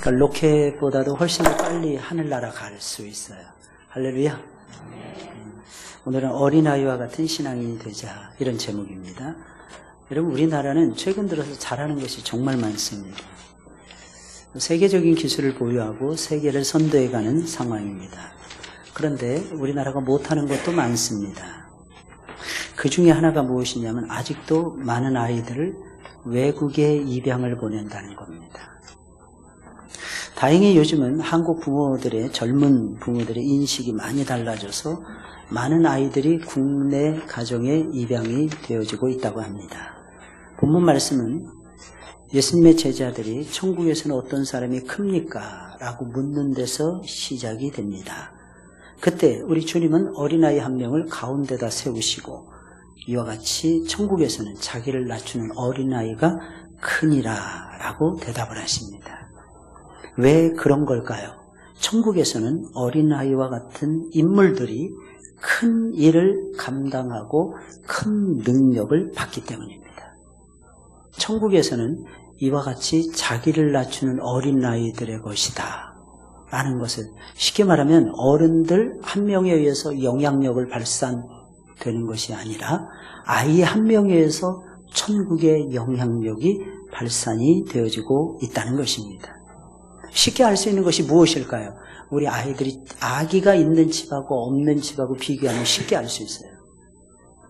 그러니까 로켓보다도 훨씬 더 빨리 하늘나라 갈 수 있어요. 할렐루야. 오늘은 어린아이와 같은 신앙인이 되자, 이런 제목입니다. 여러분, 우리나라는 최근 들어서 잘하는 것이 정말 많습니다. 세계적인 기술을 보유하고 세계를 선도해가는 상황입니다. 그런데 우리나라가 못하는 것도 많습니다. 그 중에 하나가 무엇이냐면 아직도 많은 아이들을 외국에 입양을 보낸다는 겁니다. 다행히 요즘은 한국 부모들의, 젊은 부모들의 인식이 많이 달라져서 많은 아이들이 국내 가정에 입양이 되어지고 있다고 합니다. 본문 말씀은 예수님의 제자들이 천국에서는 어떤 사람이 큽니까? 라고 묻는 데서 시작이 됩니다. 그때 우리 주님은 어린아이 한 명을 가운데다 세우시고 이와 같이 천국에서는 자기를 낮추는 어린아이가 크니라 라고 대답을 하십니다. 왜 그런 걸까요? 천국에서는 어린아이와 같은 인물들이 큰 일을 감당하고 큰 능력을 받기 때문입니다. 천국에서는 이와 같이 자기를 낮추는 어린아이들의 것이다 라는 것을, 쉽게 말하면 어른들 한 명에 의해서 영향력을 발산되는 것이 아니라 아이 한 명에 의해서 천국의 영향력이 발산이 되어지고 있다는 것입니다. 쉽게 알 수 있는 것이 무엇일까요? 우리 아이들이 아기가 있는 집하고 없는 집하고 비교하면 쉽게 알 수 있어요.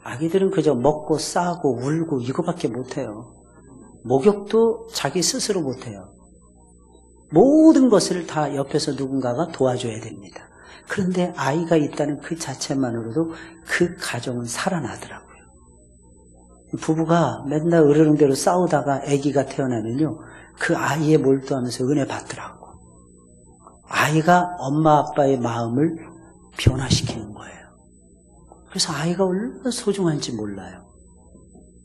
아기들은 그저 먹고 싸고 울고 이거밖에 못해요. 목욕도 자기 스스로 못해요. 모든 것을 다 옆에서 누군가가 도와줘야 됩니다. 그런데 아이가 있다는 그 자체만으로도 그 가정은 살아나더라고요. 부부가 맨날 으르렁대로 싸우다가 아기가 태어나면요, 그 아이에 몰두하면서 은혜 받더라고. 아이가 엄마 아빠의 마음을 변화시키는 거예요. 그래서 아이가 얼마나 소중한지 몰라요.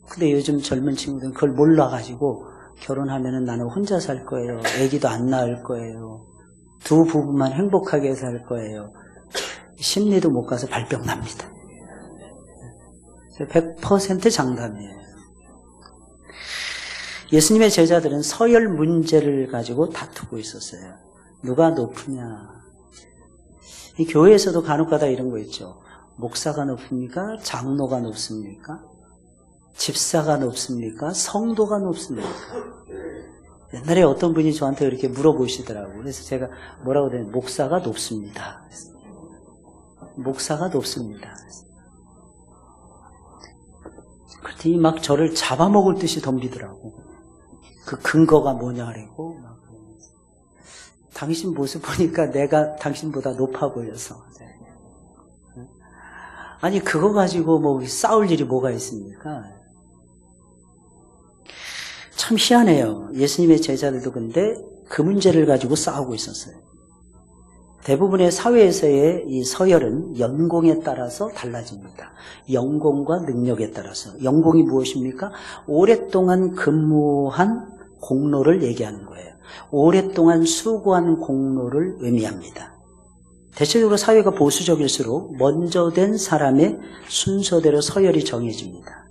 근데 요즘 젊은 친구들은 그걸 몰라가지고 결혼하면은 나는 혼자 살 거예요. 아기도 안 낳을 거예요. 두 부부만 행복하게 살 거예요. 심리도 못 가서 발병 납니다. 100% 장담이에요. 예수님의 제자들은 서열 문제를 가지고 다투고 있었어요. 누가 높으냐. 이 교회에서도 간혹가다 이런 거 있죠. 목사가 높습니까? 장로가 높습니까? 집사가 높습니까? 성도가 높습니까? 옛날에 어떤 분이 저한테 이렇게 물어보시더라고요. 그래서 제가 뭐라고 그랬냐면 목사가 높습니다. 목사가 높습니다. 그랬더니 막 저를 잡아먹을 듯이 덤비더라고. 그 근거가 뭐냐 그러고 막. 당신 모습 보니까 내가 당신보다 높아 보여서. 아니 그거 가지고 뭐 싸울 일이 뭐가 있습니까? 참 희한해요. 예수님의 제자들도 근데 그 문제를 가지고 싸우고 있었어요. 대부분의 사회에서의 이 서열은 연공에 따라서 달라집니다. 연공과 능력에 따라서. 연공이 무엇입니까? 오랫동안 근무한 공로를 얘기하는 거예요. 오랫동안 수고한 공로를 의미합니다. 대체적으로 사회가 보수적일수록 먼저 된 사람의 순서대로 서열이 정해집니다.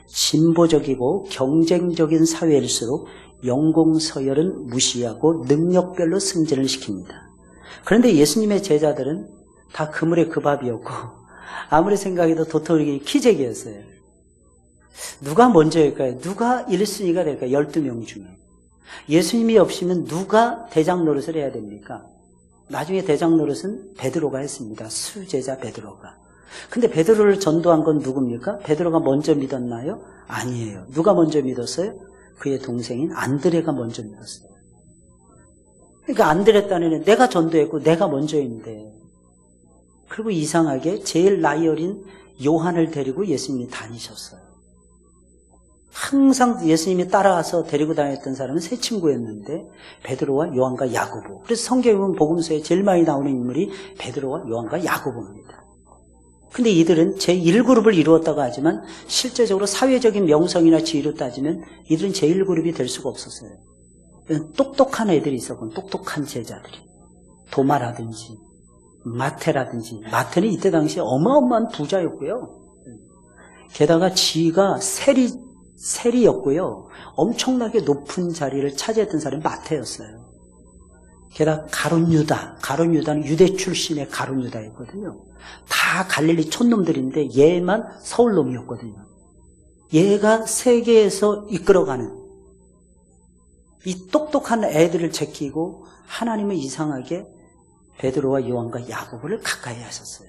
진보적이고 경쟁적인 사회일수록 연공 서열은 무시하고 능력별로 승진을 시킵니다. 그런데 예수님의 제자들은 다 그물의 그 밥이었고 아무리 생각해도 도토리 키재기였어요. 누가 먼저일까요? 누가 1순위가 될까요? 12명 중에. 예수님이 없으면 누가 대장 노릇을 해야 됩니까? 나중에 대장 노릇은 베드로가 했습니다. 수제자 베드로가. 근데 베드로를 전도한 건 누굽니까? 베드로가 먼저 믿었나요? 아니에요. 누가 먼저 믿었어요? 그의 동생인 안드레가 먼저 믿었어요. 그러니까 안드레 딴에는 내가 전도했고 내가 먼저인데, 그리고 이상하게 제일 나이 어린 요한을 데리고 예수님이 다니셨어요. 항상 예수님이 따라와서 데리고 다녔던 사람은 세 친구였는데 베드로와 요한과 야고보. 그래서 성경에 보면 복음서에 제일 많이 나오는 인물이 베드로와 요한과 야고보입니다. 근데 이들은 제1그룹을 이루었다고 하지만 실제적으로 사회적인 명성이나 지위로 따지면 이들은 제1그룹이 될 수가 없었어요. 똑똑한 애들이 있었고, 똑똑한 제자들이. 도마라든지 마태라든지. 마태는 이때 당시에 어마어마한 부자였고요. 게다가 지위가 세리였고요. 엄청나게 높은 자리를 차지했던 사람이 마태였어요. 게다가 가룟 유다는 유대 출신의 가룟 유다였거든요. 다 갈릴리 촌놈들인데 얘만 서울 놈이었거든요. 얘가 세계에서 이끌어가는 이 똑똑한 애들을 제끼고 하나님은 이상하게 베드로와 요한과 야고보를 가까이 하셨어요.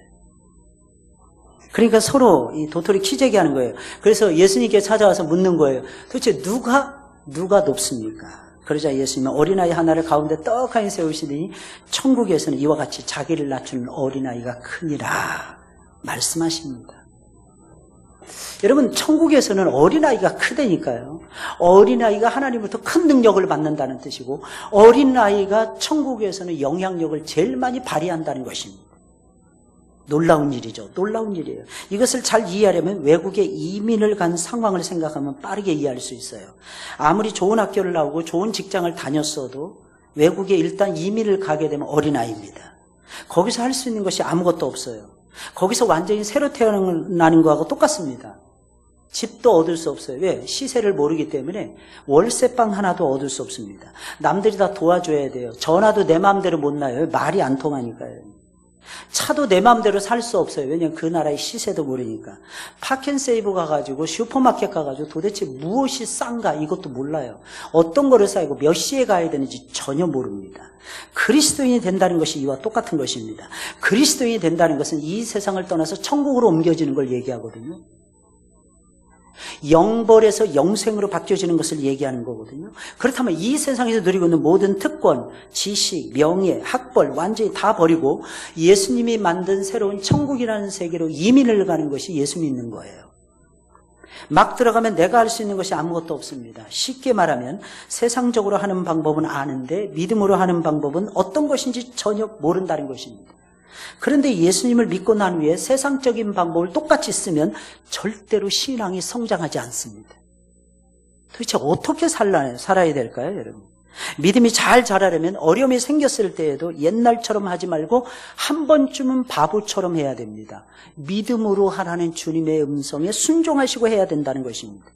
그러니까 서로 이 도토리 키재기 하는 거예요. 그래서 예수님께 찾아와서 묻는 거예요. 도대체 누가 높습니까? 그러자 예수님은 어린아이 하나를 가운데 떡하니 세우시더니 천국에서는 이와 같이 자기를 낮추는 어린아이가 크니라 말씀하십니다. 여러분, 천국에서는 어린아이가 크다니까요. 어린아이가 하나님부터 큰 능력을 받는다는 뜻이고, 어린아이가 천국에서는 영향력을 제일 많이 발휘한다는 것입니다. 놀라운 일이죠. 놀라운 일이에요. 이것을 잘 이해하려면 외국에 이민을 간 상황을 생각하면 빠르게 이해할 수 있어요. 아무리 좋은 학교를 나오고 좋은 직장을 다녔어도 외국에 일단 이민을 가게 되면 어린아이입니다. 거기서 할 수 있는 것이 아무것도 없어요. 거기서 완전히 새로 태어나는 거하고 똑같습니다. 집도 얻을 수 없어요. 왜? 시세를 모르기 때문에 월세방 하나도 얻을 수 없습니다. 남들이 다 도와줘야 돼요. 전화도 내 마음대로 못 나요. 말이 안 통하니까요. 차도 내 마음대로 살 수 없어요. 왜냐하면 그 나라의 시세도 모르니까. 파켄세이브 가가지고 슈퍼마켓 가가지고 도대체 무엇이 싼가 이것도 몰라요. 어떤 거를 사고 몇 시에 가야 되는지 전혀 모릅니다. 그리스도인이 된다는 것이 이와 똑같은 것입니다. 그리스도인이 된다는 것은 이 세상을 떠나서 천국으로 옮겨지는 걸 얘기하거든요. 영벌에서 영생으로 바뀌어지는 것을 얘기하는 거거든요. 그렇다면 이 세상에서 누리고 있는 모든 특권, 지식, 명예, 학벌 완전히 다 버리고 예수님이 만든 새로운 천국이라는 세계로 이민을 가는 것이 예수 믿는 거예요. 막 들어가면 내가 할 수 있는 것이 아무것도 없습니다. 쉽게 말하면 세상적으로 하는 방법은 아는데 믿음으로 하는 방법은 어떤 것인지 전혀 모른다는 것입니다. 그런데 예수님을 믿고 난 후에 세상적인 방법을 똑같이 쓰면 절대로 신앙이 성장하지 않습니다. 도대체 어떻게 살아야 될까요, 여러분? 믿음이 잘 자라려면 어려움이 생겼을 때에도 옛날처럼 하지 말고 한 번쯤은 바보처럼 해야 됩니다. 믿음으로 하라는 주님의 음성에 순종하시고 해야 된다는 것입니다.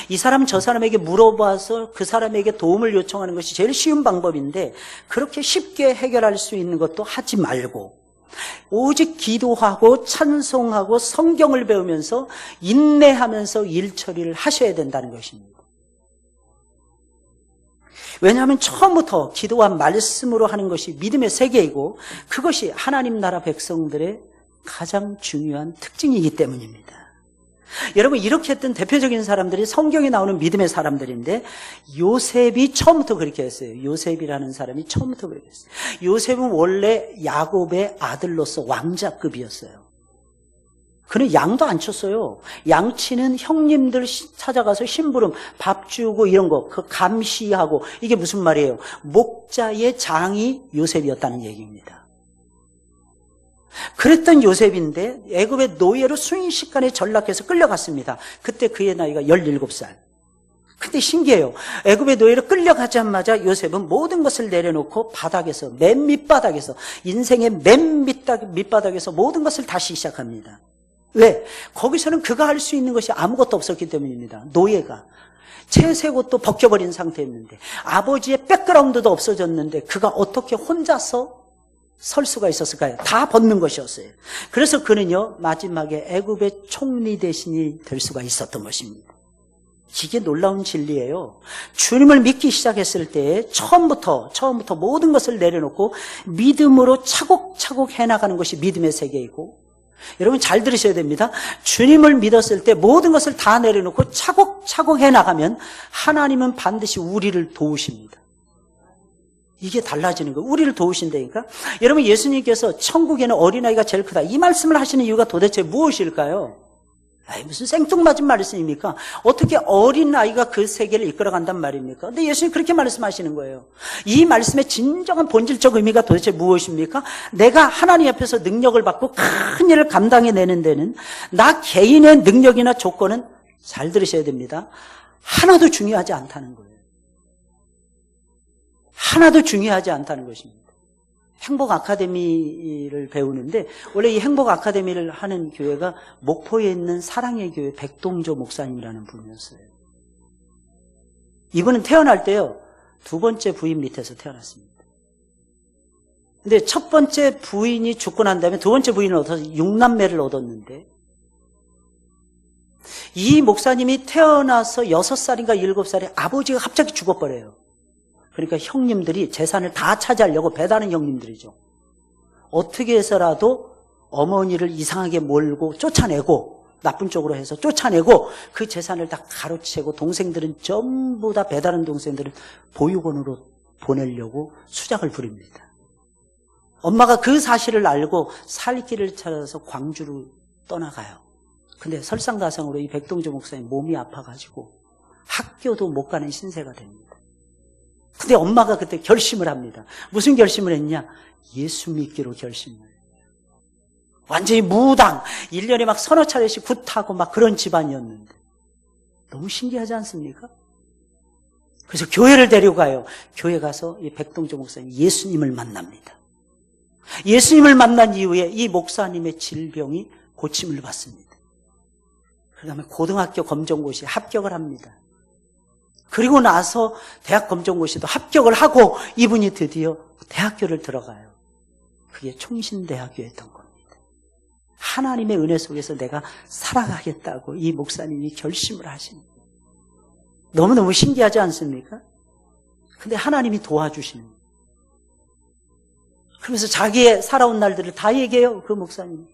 이 사람 저 사람에게 물어봐서 그 사람에게 도움을 요청하는 것이 제일 쉬운 방법인데 그렇게 쉽게 해결할 수 있는 것도 하지 말고 오직 기도하고 찬송하고 성경을 배우면서 인내하면서 일 처리를 하셔야 된다는 것입니다. 왜냐하면 처음부터 기도와 말씀으로 하는 것이 믿음의 세계이고 그것이 하나님 나라 백성들의 가장 중요한 특징이기 때문입니다. 여러분, 이렇게 했던 대표적인 사람들이 성경에 나오는 믿음의 사람들인데 요셉이 처음부터 그렇게 했어요. 요셉이라는 사람이 처음부터 그렇게 했어요. 요셉은 원래 야곱의 아들로서 왕자급이었어요. 그는 양도 안 쳤어요. 양치는 형님들 찾아가서 심부름, 밥 주고 이런 거, 그 감시하고 이게 무슨 말이에요? 목자의 장이 요셉이었다는 얘기입니다. 그랬던 요셉인데 애굽의 노예로 순식간에 전락해서 끌려갔습니다. 그때 그의 나이가 17살. 근데 신기해요. 애굽의 노예로 끌려가자마자 요셉은 모든 것을 내려놓고 바닥에서, 맨 밑바닥에서, 인생의 맨 밑바닥에서 모든 것을 다시 시작합니다. 왜? 거기서는 그가 할 수 있는 것이 아무것도 없었기 때문입니다. 노예가. 채색옷도 벗겨버린 상태였는데 아버지의 백그라운드도 없어졌는데 그가 어떻게 혼자서 설 수가 있었을까요? 다 벗는 것이었어요. 그래서 그는요 마지막에 애굽의 총리 대신이 될 수가 있었던 것입니다. 이게 놀라운 진리예요. 주님을 믿기 시작했을 때 처음부터 모든 것을 내려놓고 믿음으로 차곡차곡 해나가는 것이 믿음의 세계이고, 여러분 잘 들으셔야 됩니다. 주님을 믿었을 때 모든 것을 다 내려놓고 차곡차곡 해나가면 하나님은 반드시 우리를 도우십니다. 이게 달라지는 거예요. 우리를 도우신다니까. 여러분, 예수님께서 천국에는 어린아이가 제일 크다, 이 말씀을 하시는 이유가 도대체 무엇일까요? 무슨 생뚱맞은 말씀입니까? 어떻게 어린아이가 그 세계를 이끌어간단 말입니까? 근데 예수님 그렇게 말씀하시는 거예요. 이 말씀의 진정한 본질적 의미가 도대체 무엇입니까? 내가 하나님 앞에서 능력을 받고 큰 일을 감당해내는 데는 나 개인의 능력이나 조건은, 잘 들으셔야 됩니다, 하나도 중요하지 않다는 거예요. 하나도 중요하지 않다는 것입니다. 행복 아카데미를 배우는데 원래 이 행복 아카데미를 하는 교회가 목포에 있는 사랑의 교회 백동조 목사님이라는 분이었어요. 이분은 태어날 때요 2번째 부인 밑에서 태어났습니다. 근데 첫 번째 부인이 죽고 난 다음에 두 번째 부인을 얻어서 6남매를 얻었는데, 이 목사님이 태어나서 6살인가 7살에 아버지가 갑자기 죽어버려요. 그러니까 형님들이 재산을 다 차지하려고 배다른 형님들이죠. 어떻게 해서라도 어머니를 이상하게 몰고 쫓아내고, 나쁜 쪽으로 해서 쫓아내고 그 재산을 다 가로채고, 동생들은 전부 다 배다른 동생들은 보육원으로 보내려고 수작을 부립니다. 엄마가 그 사실을 알고 살 길을 찾아서 광주로 떠나가요. 근데 설상가상으로 이 백동주 목사님 몸이 아파가지고 학교도 못 가는 신세가 됩니다. 근데 엄마가 그때 결심을 합니다. 무슨 결심을 했냐? 예수 믿기로 결심을. 완전히 무당, 1년에 막 서너 차례씩 굿하고 막 그런 집안이었는데, 너무 신기하지 않습니까? 그래서 교회를 데려가요. 교회 가서 이 백동주 목사님 예수님을 만납니다. 예수님을 만난 이후에 이 목사님의 질병이 고침을 받습니다. 그 다음에 고등학교 검정고시에 합격을 합니다. 그리고 나서 대학 검정고시도 합격을 하고 이분이 드디어 대학교를 들어가요. 그게 총신대학교였던 겁니다. 하나님의 은혜 속에서 내가 살아가겠다고 이 목사님이 결심을 하십니다. 너무너무 신기하지 않습니까? 근데 하나님이 도와주시는 거예요. 그러면서 자기의 살아온 날들을 다 얘기해요. 그 목사님이.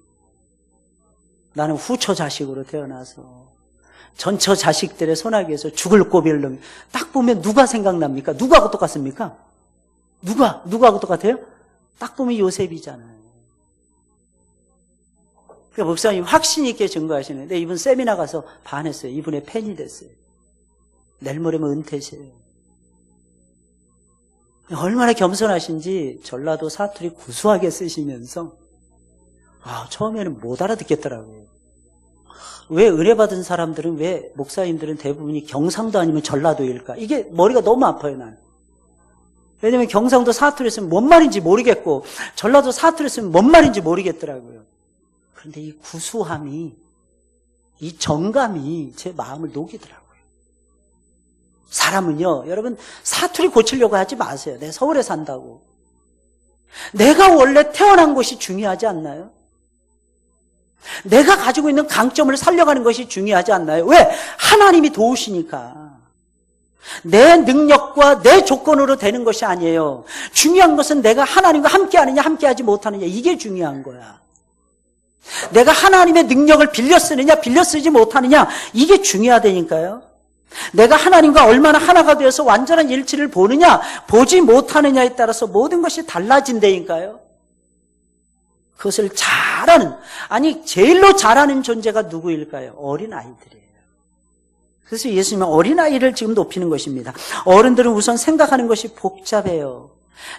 나는 후처 자식으로 태어나서 전처 자식들의 소나기에서 죽을 고비를 넘겨. 딱 보면 누가 생각납니까? 누구하고 똑같습니까? 누구하고 똑같아요? 딱 보면 요셉이잖아요. 그러니까 목사님 확신 있게 증거하시는데, 이분 세미나 가서 반했어요. 이분의 팬이 됐어요. 내일 모레면 은퇴세요. 얼마나 겸손하신지 전라도 사투리 구수하게 쓰시면서, 처음에는 못 알아듣겠더라고요. 왜 은혜 받은 사람들은, 왜 목사님들은 대부분이 경상도 아니면 전라도일까? 이게 머리가 너무 아파요, 나는. 왜냐면 경상도 사투리 쓰면 뭔 말인지 모르겠고, 전라도 사투리 쓰면 뭔 말인지 모르겠더라고요. 그런데 이 구수함이, 이 정감이 제 마음을 녹이더라고요. 사람은요, 여러분, 사투리 고치려고 하지 마세요. 내가 서울에 산다고. 내가 원래 태어난 곳이 중요하지 않나요? 내가 가지고 있는 강점을 살려가는 것이 중요하지 않나요? 왜? 하나님이 도우시니까. 내 능력과 내 조건으로 되는 것이 아니에요. 중요한 것은 내가 하나님과 함께하느냐 함께하지 못하느냐, 이게 중요한 거야. 내가 하나님의 능력을 빌려 쓰느냐 빌려 쓰지 못하느냐, 이게 중요하다니까요. 내가 하나님과 얼마나 하나가 되어서 완전한 일치를 보느냐 보지 못하느냐에 따라서 모든 것이 달라진다니까요. 그것을 잘하는, 제일로 잘하는 존재가 누구일까요? 어린아이들이에요. 그래서 예수님은 어린아이를 지금 높이는 것입니다. 어른들은 우선 생각하는 것이 복잡해요.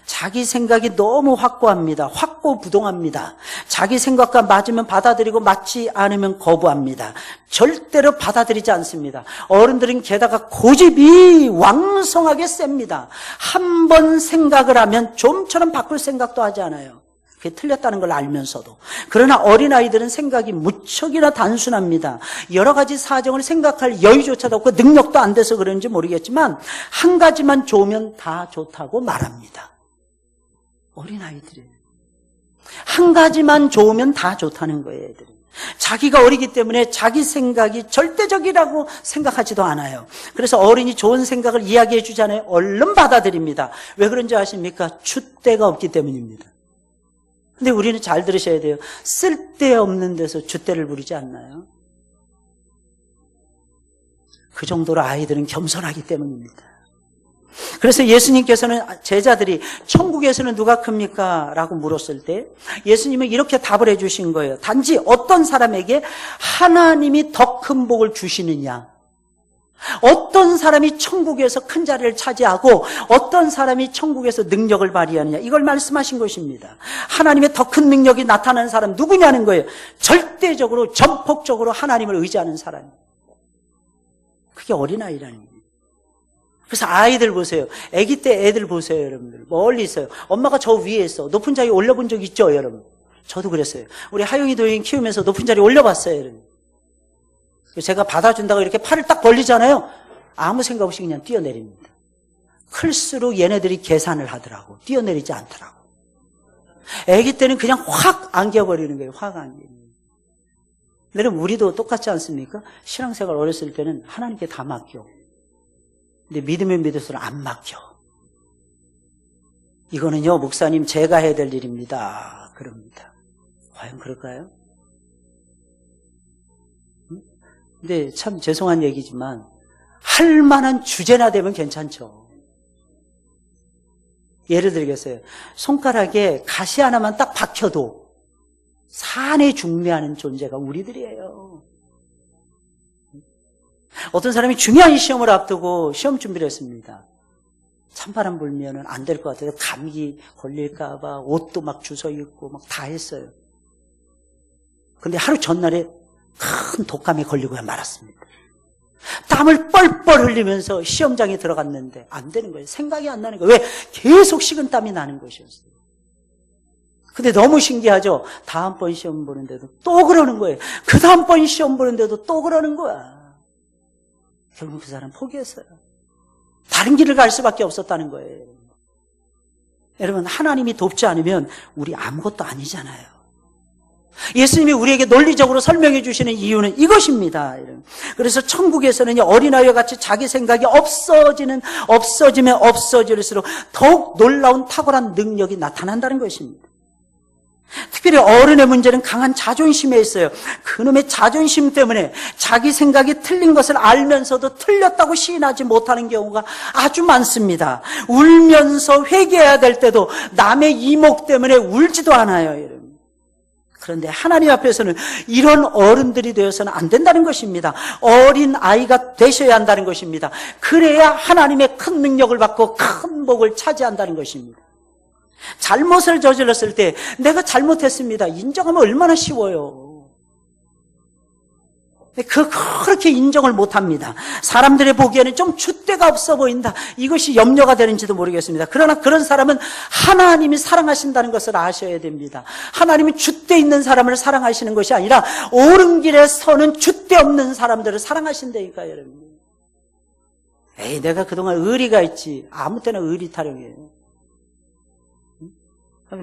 자기 생각이 너무 확고합니다. 확고부동합니다. 자기 생각과 맞으면 받아들이고 맞지 않으면 거부합니다. 절대로 받아들이지 않습니다. 어른들은 게다가 고집이 왕성하게 셉니다. 한 번 생각을 하면 좀처럼 바꿀 생각도 하지 않아요. 그게 틀렸다는 걸 알면서도. 그러나 어린아이들은 생각이 무척이나 단순합니다. 여러 가지 사정을 생각할 여유조차도 없고 능력도 안 돼서 그런지 모르겠지만 한 가지만 좋으면 다 좋다고 말합니다. 어린아이들이 한 가지만 좋으면 다 좋다는 거예요. 애들이. 자기가 어리기 때문에 자기 생각이 절대적이라고 생각하지도 않아요. 그래서 어린이 좋은 생각을 이야기해 주잖아요. 얼른 받아들입니다. 왜 그런지 아십니까? 줏대가 없기 때문입니다. 근데 우리는 잘 들으셔야 돼요. 쓸데없는 데서 줏대를 부리지 않나요? 그 정도로 아이들은 겸손하기 때문입니다. 그래서 예수님께서는 제자들이 천국에서는 누가 큽니까? 라고 물었을 때 예수님은 이렇게 답을 해주신 거예요. 단지 어떤 사람에게 하나님이 더 큰 복을 주시느냐, 어떤 사람이 천국에서 큰 자리를 차지하고 어떤 사람이 천국에서 능력을 발휘하느냐, 이걸 말씀하신 것입니다. 하나님의 더 큰 능력이 나타나는 사람 누구냐는 거예요. 절대적으로 전폭적으로 하나님을 의지하는 사람. 그게 어린아이라는 거예요. 그래서 아이들 보세요. 아기 때 애들 보세요, 여러분들. 멀리 있어요. 엄마가 저 위에 있어. 높은 자리에 올려본 적 있죠, 여러분? 저도 그랬어요. 우리 하용이 도인 키우면서 높은 자리에 올려봤어요, 여러분. 제가 받아준다고 이렇게 팔을 딱 벌리잖아요. 아무 생각 없이 그냥 뛰어내립니다. 클수록 얘네들이 계산을 하더라고. 뛰어내리지 않더라고. 아기 때는 그냥 확 안겨버리는 거예요. 확 안기는 거예요. 여러분, 우리도 똑같지 않습니까? 신앙생활 어렸을 때는 하나님께 다 맡겨. 근데 믿으면 믿을수록 안 맡겨. 이거는요, 목사님 제가 해야 될 일입니다. 그럽니다. 과연 그럴까요? 근데 참 죄송한 얘기지만 할 만한 주제나 되면 괜찮죠. 예를 들겠어요. 손가락에 가시 하나만 딱 박혀도 산에 중매하는 존재가 우리들이에요. 어떤 사람이 중요한 시험을 앞두고 시험 준비를 했습니다. 찬바람 불면은 안 될 것 같아요. 감기 걸릴까봐 옷도 막 주워 입고 막 다 했어요. 근데 하루 전날에 큰 독감에 걸리고 말았습니다. 땀을 뻘뻘 흘리면서 시험장에 들어갔는데 안 되는 거예요. 생각이 안 나는 거예요. 왜? 계속 식은땀이 나는 것이었어요. 근데 너무 신기하죠? 다음번 시험 보는데도 또 그러는 거예요. 그 다음번 시험 보는데도 또 그러는 거야. 결국 그 사람 포기했어요. 다른 길을 갈 수밖에 없었다는 거예요. 여러분, 하나님이 돕지 않으면 우리 아무것도 아니잖아요. 예수님이 우리에게 논리적으로 설명해 주시는 이유는 이것입니다. 그래서 천국에서는 어린아이와 같이 자기 생각이 없어지면 없어질수록 더욱 놀라운 탁월한 능력이 나타난다는 것입니다. 특별히 어른의 문제는 강한 자존심에 있어요. 그놈의 자존심 때문에 자기 생각이 틀린 것을 알면서도 틀렸다고 시인하지 못하는 경우가 아주 많습니다. 울면서 회개해야 될 때도 남의 이목 때문에 울지도 않아요. 그런데 하나님 앞에서는 이런 어른들이 되어서는 안 된다는 것입니다. 어린 아이가 되셔야 한다는 것입니다. 그래야 하나님의 큰 능력을 받고 큰 복을 차지한다는 것입니다. 잘못을 저질렀을 때 내가 잘못했습니다. 인정하면 얼마나 쉬워요. 그렇게 인정을 못합니다. 사람들의 보기에는 좀 줏대가 없어 보인다. 이것이 염려가 되는지도 모르겠습니다. 그러나 그런 사람은 하나님이 사랑하신다는 것을 아셔야 됩니다. 하나님은 줏대 있는 사람을 사랑하시는 것이 아니라 옳은 길에 서는 줏대 없는 사람들을 사랑하신다니까요, 여러분. 에이, 내가 그동안 의리가 있지. 아무 때나 의리 타령이에요.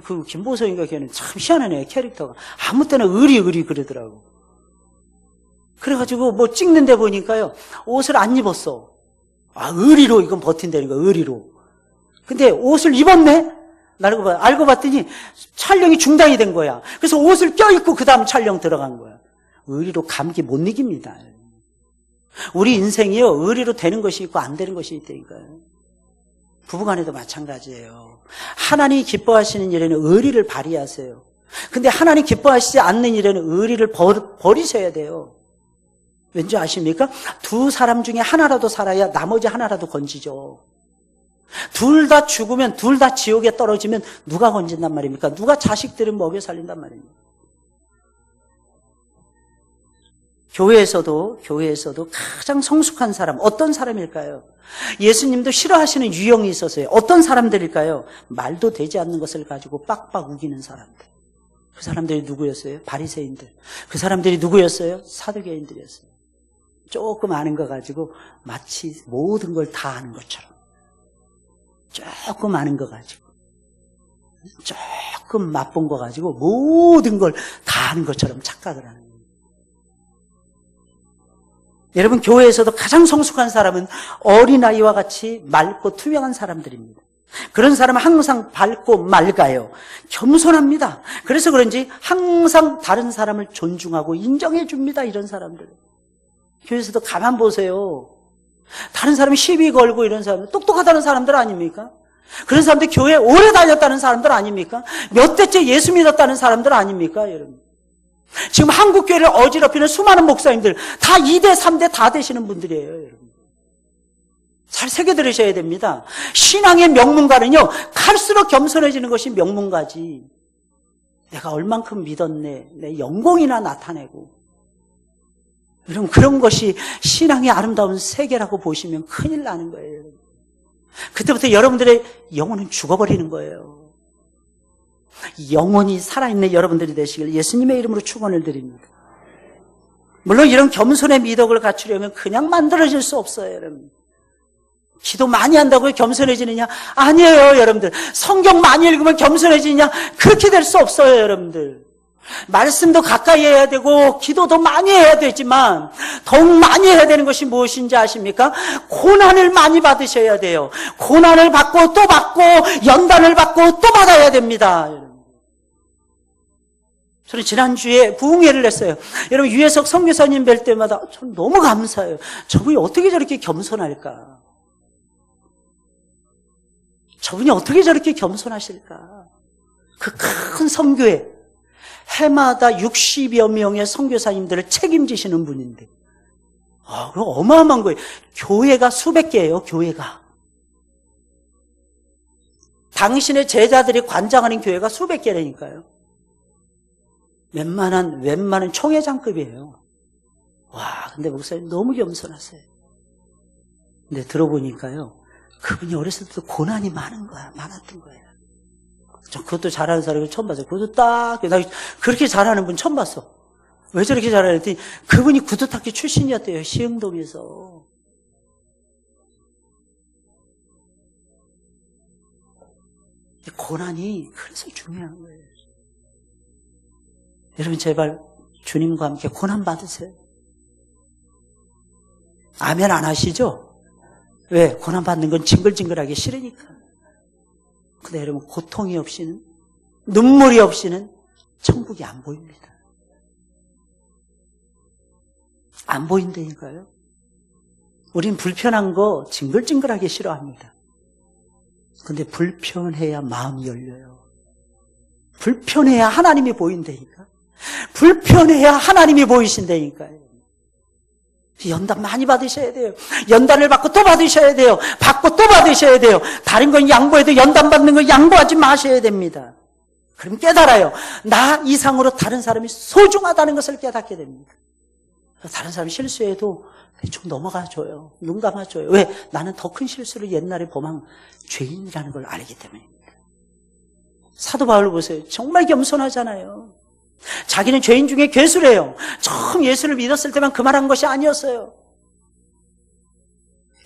그 김보성인가 걔는 참 희한하네, 캐릭터가. 아무 때나 의리 그러더라고. 그래가지고 뭐 찍는데 보니까요, 옷을 안 입었어. 아, 의리로 이건 버틴다는 거야, 의리로. 근데 옷을 입었네? 알고 봤더니 촬영이 중단이 된 거야. 그래서 옷을 껴입고 그 다음 촬영 들어간 거야. 의리로 감기 못 이깁니다. 우리 인생이요, 의리로 되는 것이 있고 안 되는 것이 있다니까요. 부부간에도 마찬가지예요. 하나님이 기뻐하시는 일에는 의리를 발휘하세요. 근데 하나님 기뻐하시지 않는 일에는 의리를 버리셔야 돼요. 왠지 아십니까? 두 사람 중에 하나라도 살아야 나머지 하나라도 건지죠. 둘 다 죽으면, 둘 다 지옥에 떨어지면 누가 건진단 말입니까? 누가 자식들을 먹여 살린단 말입니까? 교회에서도 가장 성숙한 사람, 어떤 사람일까요? 예수님도 싫어하시는 유형이 있었어요. 어떤 사람들일까요? 말도 되지 않는 것을 가지고 빡빡 우기는 사람들. 그 사람들이 누구였어요? 바리새인들. 그 사람들이 누구였어요? 사두개인들이었어요. 조금 아는 거 가지고 마치 모든 걸 다 아는 것처럼. 조금 아는 거 가지고, 조금 맛본 거 가지고 모든 걸 다 아는 것처럼 착각을 하는 거예요. 여러분, 교회에서도 가장 성숙한 사람은 어린아이와 같이 맑고 투명한 사람들입니다. 그런 사람은 항상 밝고 맑아요. 겸손합니다. 그래서 그런지 항상 다른 사람을 존중하고 인정해 줍니다. 이런 사람들. 교회에서도 가만 보세요. 다른 사람이 시비 걸고 이런 사람들, 똑똑하다는 사람들 아닙니까? 그런 사람들 교회 오래 다녔다는 사람들 아닙니까? 몇 대째 예수 믿었다는 사람들 아닙니까, 여러분? 지금 한국 교회를 어지럽히는 수많은 목사님들 다 2대, 3대 다 되시는 분들이에요, 여러분. 잘 새겨 들으셔야 됩니다. 신앙의 명문가는요, 갈수록 겸손해지는 것이 명문가지. 내가 얼만큼 믿었네, 내 연공이나 나타내고. 여러분, 그런 것이 신앙의 아름다운 세계라고 보시면 큰일 나는 거예요. 그때부터 여러분들의 영혼은 죽어버리는 거예요. 영혼이 살아있는 여러분들이 되시길 예수님의 이름으로 축원을 드립니다. 물론 이런 겸손의 미덕을 갖추려면 그냥 만들어질 수 없어요, 여러분. 기도 많이 한다고 겸손해지느냐? 아니에요, 여러분들. 성경 많이 읽으면 겸손해지느냐? 그렇게 될 수 없어요, 여러분들. 말씀도 가까이 해야 되고 기도도 많이 해야 되지만 더욱 많이 해야 되는 것이 무엇인지 아십니까? 고난을 많이 받으셔야 돼요. 고난을 받고 또 받고 연단을 받고 또 받아야 됩니다. 저는 지난주에 부흥회를 했어요. 여러분, 유해석 선교사님 뵐 때마다 저는 너무 감사해요. 저분이 어떻게 저렇게 겸손할까? 저분이 어떻게 저렇게 겸손하실까? 그 큰 선교회 해마다 60여 명의 선교사님들을 책임지시는 분인데, 그거 어마어마한 거예요. 교회가 수백 개예요, 교회가. 당신의 제자들이 관장하는 교회가 수백 개라니까요. 웬만한 총회장급이에요. 와, 근데 목사님 너무 겸손하세요. 근데 들어보니까요, 그분이 어렸을 때 고난이 많았던 거예요. 저 그것도 잘하는 사람을 처음 봤어요. 그것도 나 그렇게 잘하는 분 처음 봤어. 왜 저렇게 잘하는지, 그분이 구두탁기 출신이었대요, 시흥동에서. 고난이 그래서 중요한 거예요. 여러분, 제발 주님과 함께 고난 받으세요. 아멘 안 하시죠? 왜? 고난 받는 건 징글징글하기 싫으니까. 근데 여러분, 고통이 없이는, 눈물이 없이는 천국이 안 보입니다. 안 보인다니까요. 우린 불편한 거 징글징글하게 싫어합니다. 근데 불편해야 마음이 열려요. 불편해야 하나님이 보인다니까. 불편해야 하나님이 보이신다니까요. 연단 많이 받으셔야 돼요. 연단을 받고 또 받으셔야 돼요. 받고 또 받으셔야 돼요. 다른 건 양보해도 연단 받는 거 양보하지 마셔야 됩니다. 그럼 깨달아요. 나 이상으로 다른 사람이 소중하다는 것을 깨닫게 됩니다. 다른 사람이 실수해도 대충 넘어가줘요. 눈 감아줘요. 왜? 나는 더 큰 실수를 옛날에 범한 죄인이라는 걸 알기 때문입니다. 사도 바울 보세요. 정말 겸손하잖아요. 자기는 죄인 중에 괴수래요. 처음 예수를 믿었을 때만 그 말한 것이 아니었어요.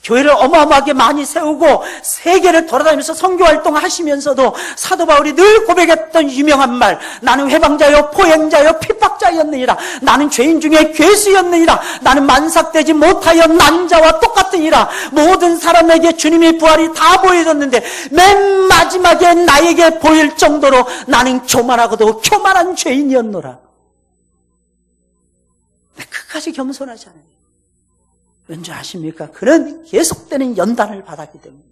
교회를 어마어마하게 많이 세우고 세계를 돌아다니면서 선교활동 하시면서도 사도 바울이 늘 고백했던 유명한 말, 나는 회방자요 포행자요 핍박자였느니라. 나는 죄인 중에 괴수였느니라. 나는 만삭되지 못하여 난 자와 똑같으니라. 모든 사람에게 주님의 부활이 다 보여졌는데 맨 마지막에 나에게 보일 정도로 나는 교만하고도 교만한 죄인이었노라. 끝까지 겸손하잖아요. 왠지 아십니까? 그는 계속되는 연단을 받았기 때문에.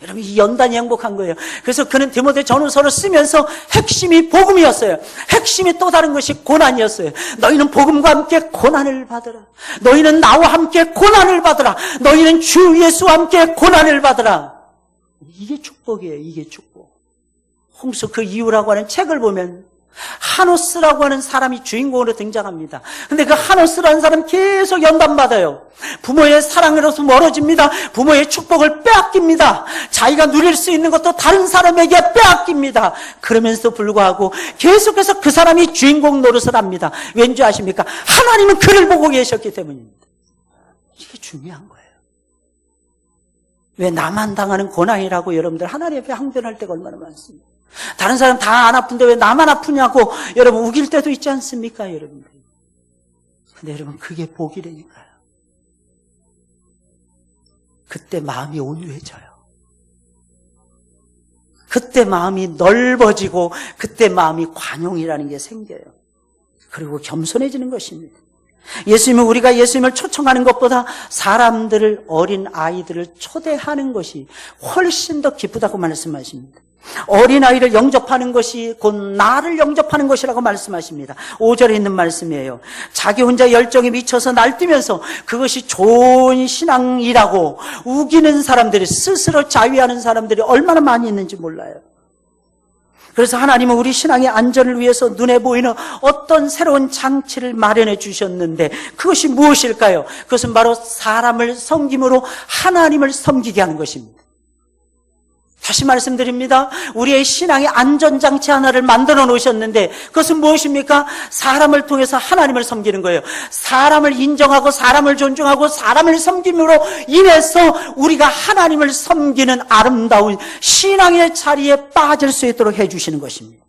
여러분, 이 연단이 행복한 거예요. 그래서 그는 디모데 전후서를 쓰면서 핵심이 복음이었어요. 핵심이 또 다른 것이 고난이었어요. 너희는 복음과 함께 고난을 받으라. 너희는 나와 함께 고난을 받으라. 너희는 주 예수와 함께 고난을 받으라. 이게 축복이에요. 이게 축복. 홍수 그 이유라고 하는 책을 보면 하노스라고 하는 사람이 주인공으로 등장합니다. 근데 그 하노스라는 사람 계속 연단받아요. 부모의 사랑으로서 멀어집니다. 부모의 축복을 빼앗깁니다. 자기가 누릴 수 있는 것도 다른 사람에게 빼앗깁니다. 그러면서 불구하고 계속해서 그 사람이 주인공 노릇을 합니다. 왠지 아십니까? 하나님은 그를 보고 계셨기 때문입니다. 이게 중요한 거예요. 왜 나만 당하는 고난이라고 여러분들 하나님 앞에 항변할 때가 얼마나 많습니다. 다른 사람 다 안 아픈데 왜 나만 아프냐고 여러분 우길 때도 있지 않습니까, 여러분들? 근데 여러분, 그게 복이라니까요. 그때 마음이 온유해져요. 그때 마음이 넓어지고 그때 마음이 관용이라는 게 생겨요. 그리고 겸손해지는 것입니다. 우리가 예수님을 초청하는 것보다 사람들을, 어린 아이들을 초대하는 것이 훨씬 더 기쁘다고 말씀하십니다. 어린아이를 영접하는 것이 곧 나를 영접하는 것이라고 말씀하십니다. 5절에 있는 말씀이에요. 자기 혼자 열정에 미쳐서 날뛰면서 그것이 좋은 신앙이라고 우기는 사람들이, 스스로 자위하는 사람들이 얼마나 많이 있는지 몰라요. 그래서 하나님은 우리 신앙의 안전을 위해서 눈에 보이는 어떤 새로운 장치를 마련해 주셨는데 그것이 무엇일까요? 그것은 바로 사람을 섬김으로 하나님을 섬기게 하는 것입니다. 다시 말씀드립니다. 우리의 신앙의 안전장치 하나를 만들어 놓으셨는데 그것은 무엇입니까? 사람을 통해서 하나님을 섬기는 거예요. 사람을 인정하고 사람을 존중하고 사람을 섬김으로 인해서 우리가 하나님을 섬기는 아름다운 신앙의 자리에 빠질 수 있도록 해주시는 것입니다.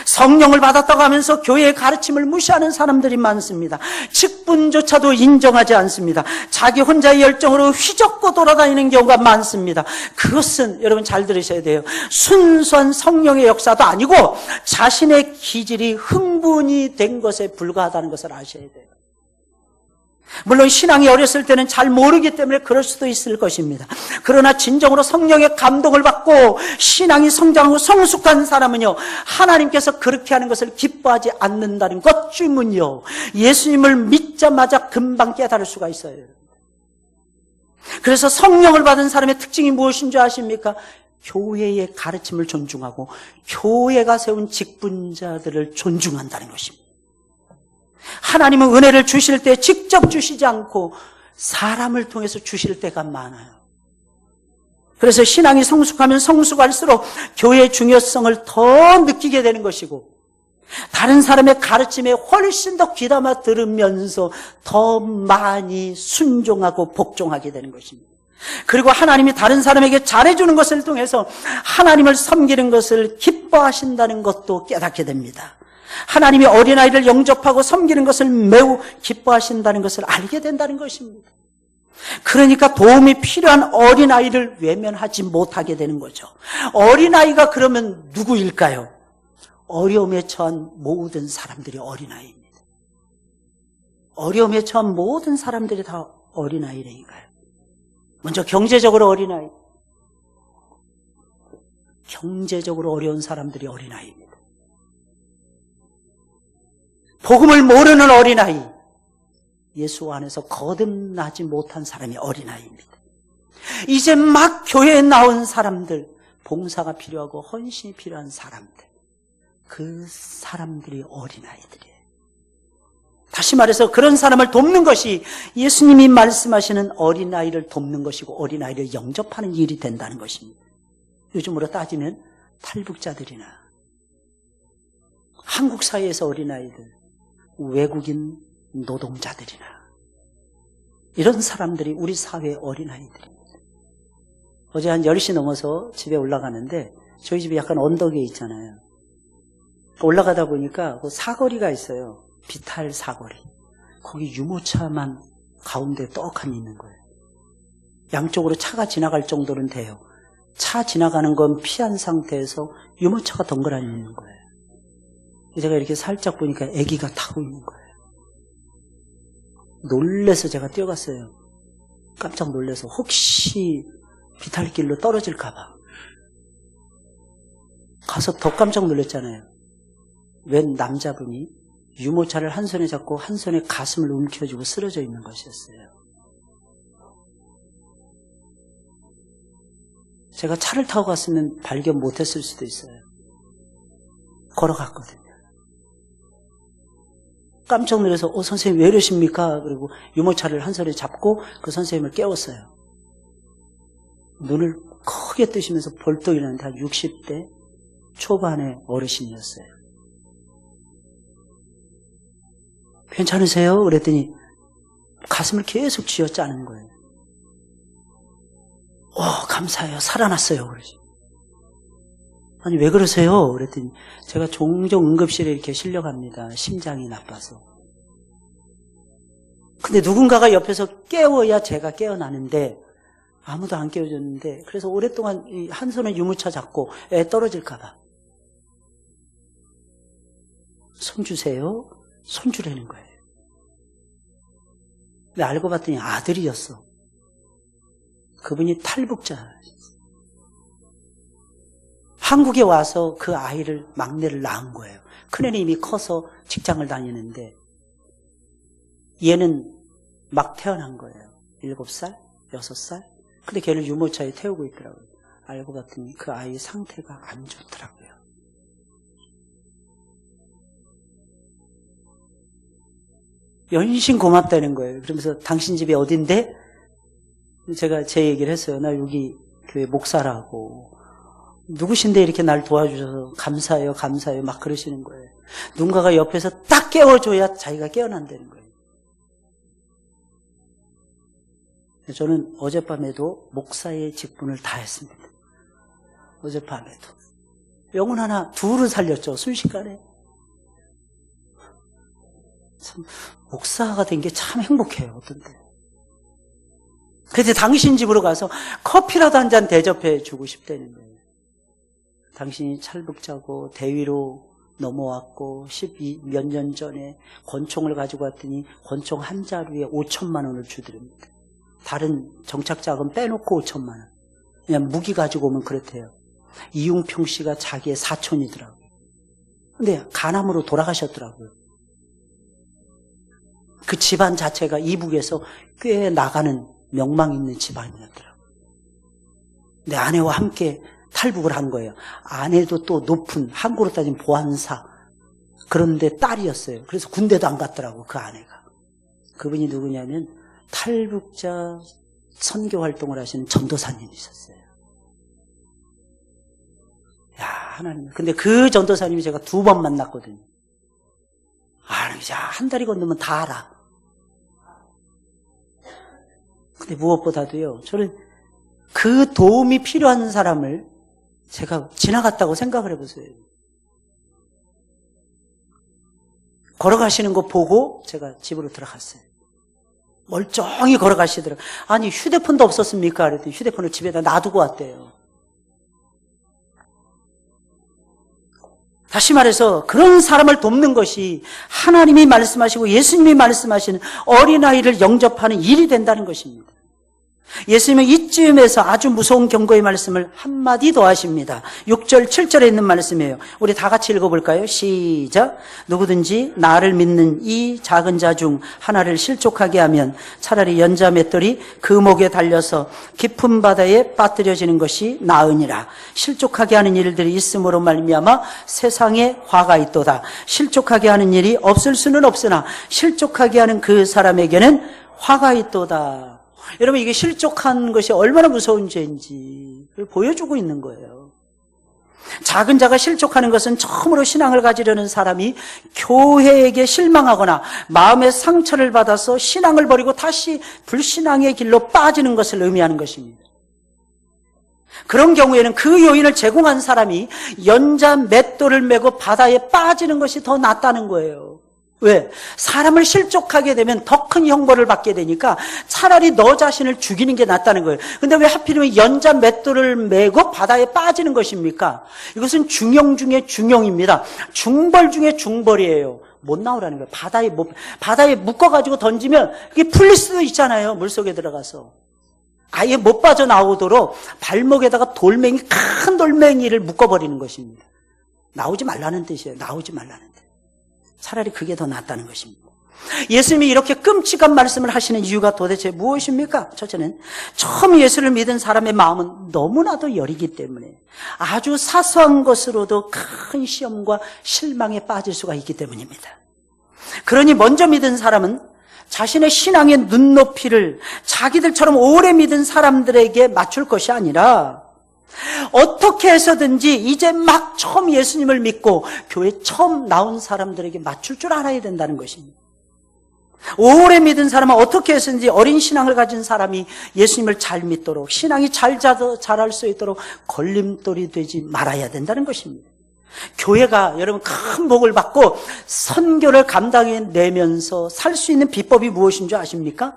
성령을 받았다고 하면서 교회의 가르침을 무시하는 사람들이 많습니다. 직분조차도 인정하지 않습니다. 자기 혼자의 열정으로 휘젓고 돌아다니는 경우가 많습니다. 그것은 여러분 잘 들으셔야 돼요. 순수한 성령의 역사도 아니고 자신의 기질이 흥분이 된 것에 불과하다는 것을 아셔야 돼요. 물론 신앙이 어렸을 때는 잘 모르기 때문에 그럴 수도 있을 것입니다. 그러나 진정으로 성령의 감동을 받고 신앙이 성장하고 성숙한 사람은요, 하나님께서 그렇게 하는 것을 기뻐하지 않는다는 것 주문요, 예수님을 믿자마자 금방 깨달을 수가 있어요. 그래서 성령을 받은 사람의 특징이 무엇인 줄 아십니까? 교회의 가르침을 존중하고 교회가 세운 직분자들을 존중한다는 것입니다. 하나님은 은혜를 주실 때 직접 주시지 않고 사람을 통해서 주실 때가 많아요. 그래서 신앙이 성숙하면 성숙할수록 교회의 중요성을 더 느끼게 되는 것이고 다른 사람의 가르침에 훨씬 더 귀담아 들으면서 더 많이 순종하고 복종하게 되는 것입니다. 그리고 하나님이 다른 사람에게 잘해주는 것을 통해서 하나님을 섬기는 것을 기뻐하신다는 것도 깨닫게 됩니다. 하나님이 어린아이를 영접하고 섬기는 것을 매우 기뻐하신다는 것을 알게 된다는 것입니다. 그러니까 도움이 필요한 어린아이를 외면하지 못하게 되는 거죠. 어린아이가 그러면 누구일까요? 어려움에 처한 모든 사람들이 어린아이입니다. 어려움에 처한 모든 사람들이 다 어린아이라니까요. 먼저 경제적으로 어린아이. 경제적으로 어려운 사람들이 어린아이입니다. 복음을 모르는 어린아이, 예수 안에서 거듭나지 못한 사람이 어린아이입니다. 이제 막 교회에 나온 사람들, 봉사가 필요하고 헌신이 필요한 사람들, 그 사람들이 어린아이들이에요. 다시 말해서 그런 사람을 돕는 것이 예수님이 말씀하시는 어린아이를 돕는 것이고 어린아이를 영접하는 일이 된다는 것입니다. 요즘으로 따지면 탈북자들이나 한국 사회에서 어린아이들, 외국인 노동자들이나 이런 사람들이 우리 사회의 어린아이들입니다. 어제 한 10시 넘어서 집에 올라가는데 저희 집이 약간 언덕에 있잖아요. 올라가다 보니까 그 사거리가 있어요. 비탈 사거리. 거기 유모차만 가운데 떡하니 있는 거예요. 양쪽으로 차가 지나갈 정도는 돼요. 차 지나가는 건 피한 상태에서 유모차가 덩그러니 있는 거예요. 제가 이렇게 살짝 보니까 아기가 타고 있는 거예요. 놀래서 제가 뛰어갔어요. 깜짝 놀래서 혹시 비탈길로 떨어질까 봐. 가서 더 깜짝 놀랐잖아요. 웬 남자분이 유모차를 한 손에 잡고 한 손에 가슴을 움켜쥐고 쓰러져 있는 것이었어요. 제가 차를 타고 갔으면 발견 못했을 수도 있어요. 걸어갔거든요. 깜짝 놀라서 선생님 왜 이러십니까? 그리고 유모차를 한 손에 잡고 그 선생님을 깨웠어요. 눈을 크게 뜨시면서 벌떡 일어났는데 한 60대 초반의 어르신이었어요. 괜찮으세요? 그랬더니 가슴을 계속 쥐어짜는 거예요. 감사해요. 살아났어요. 그러지. 아니 왜 그러세요? 그랬더니 제가 종종 응급실에 이렇게 실려갑니다. 심장이 나빠서. 근데 누군가가 옆에서 깨워야 제가 깨어나는데 아무도 안 깨워줬는데 그래서 오랫동안 한 손에 유모차 잡고 애 떨어질까 봐. 손 주세요. 손 주라는 거예요. 근데 알고 봤더니 아들이었어. 그분이 탈북자. 한국에 와서 그 아이를, 막내를 낳은 거예요. 큰애는 이미 커서 직장을 다니는데 얘는 막 태어난 거예요. 7살, 6살. 근데 걔를 유모차에 태우고 있더라고요. 알고 봤더니 그 아이의 상태가 안 좋더라고요. 연신 고맙다는 거예요. 그러면서 당신 집이 어딘데? 제가 제 얘기를 했어요. 나 여기 교회 목사라고. 누구신데 이렇게 날 도와주셔서 감사해요, 감사해요 막 그러시는 거예요. 누군가가 옆에서 딱 깨워줘야 자기가 깨어난다는 거예요. 저는 어젯밤에도 목사의 직분을 다했습니다. 어젯밤에도. 영혼 하나, 둘을 살렸죠, 순식간에. 참, 목사가 된 게 참 행복해요, 어떤 때. 그래서 당신 집으로 가서 커피라도 한 잔 대접해 주고 싶다는 거예요. 당신이 찰북자고 대위로 넘어왔고 12몇 년 전에 권총을 가지고 왔더니 권총 한 자루에 5천만 원을 주드립니다. 다른 정착자금 빼놓고 5천만 원. 그냥 무기 가지고 오면 그렇대요. 이웅평 씨가 자기의 사촌이더라고요. 근데 간암으로 돌아가셨더라고요. 그 집안 자체가 이북에서 꽤 나가는 명망 있는 집안이었더라고요. 내 아내와 함께 탈북을 한 거예요. 아내도 또 높은, 한국으로 따지면 보안사. 그런데 딸이었어요. 그래서 군대도 안 갔더라고, 그 아내가. 그분이 누구냐면 탈북자 선교 활동을 하시는 전도사님이셨어요. 야, 하나님. 근데 그 전도사님이 제가 2번 만났거든요. 아, 이제 한 달이 건너면 다 알아. 근데 무엇보다도요, 저는 그 도움이 필요한 사람을 제가 지나갔다고 생각을 해보세요. 걸어가시는 거 보고 제가 집으로 들어갔어요. 멀쩡히 걸어가시더라고요. 아니, 휴대폰도 없었습니까? 그랬더니 휴대폰을 집에다 놔두고 왔대요. 다시 말해서 그런 사람을 돕는 것이 하나님이 말씀하시고 예수님이 말씀하시는 어린아이를 영접하는 일이 된다는 것입니다. 예수님은 이쯤에서 아주 무서운 경고의 말씀을 한마디 더 하십니다. 6절, 7절에 있는 말씀이에요. 우리 다 같이 읽어볼까요? 시작. 누구든지 나를 믿는 이 작은 자 중 하나를 실족하게 하면 차라리 연자 맷돌이 그 목에 달려서 깊은 바다에 빠뜨려지는 것이 나으니라. 실족하게 하는 일들이 있음으로 말미암아 세상에 화가 있도다. 실족하게 하는 일이 없을 수는 없으나 실족하게 하는 그 사람에게는 화가 있도다. 여러분, 이게 실족한 것이 얼마나 무서운 죄인지 보여주고 있는 거예요. 작은 자가 실족하는 것은 처음으로 신앙을 가지려는 사람이 교회에게 실망하거나 마음의 상처를 받아서 신앙을 버리고 다시 불신앙의 길로 빠지는 것을 의미하는 것입니다. 그런 경우에는 그 요인을 제공한 사람이 연자 맷돌을 메고 바다에 빠지는 것이 더 낫다는 거예요. 왜? 사람을 실족하게 되면 더 큰 형벌을 받게 되니까 차라리 너 자신을 죽이는 게 낫다는 거예요. 근데 왜 하필이면 연자 맷돌을 메고 바다에 빠지는 것입니까? 이것은 중형 중에 중형입니다. 중벌 중에 중벌이에요. 못 나오라는 거예요. 바다에 묶어가지고 던지면 이게 풀릴 수도 있잖아요. 물속에 들어가서. 아예 못 빠져나오도록 발목에다가 큰 돌멩이를 묶어버리는 것입니다. 나오지 말라는 뜻이에요. 나오지 말라는 뜻. 차라리 그게 더 낫다는 것입니다. 예수님이 이렇게 끔찍한 말씀을 하시는 이유가 도대체 무엇입니까? 첫째는 처음 예수를 믿은 사람의 마음은 너무나도 여리기 때문에 아주 사소한 것으로도 큰 시험과 실망에 빠질 수가 있기 때문입니다. 그러니 먼저 믿은 사람은 자신의 신앙의 눈높이를 자기들처럼 오래 믿은 사람들에게 맞출 것이 아니라 어떻게 해서든지 이제 막 처음 예수님을 믿고 교회 처음 나온 사람들에게 맞출 줄 알아야 된다는 것입니다. 오래 믿은 사람은 어떻게 해서든지 어린 신앙을 가진 사람이 예수님을 잘 믿도록 신앙이 잘 자랄 수 있도록 걸림돌이 되지 말아야 된다는 것입니다. 교회가 여러분 큰 복을 받고 선교를 감당해내면서 살 수 있는 비법이 무엇인 줄 아십니까?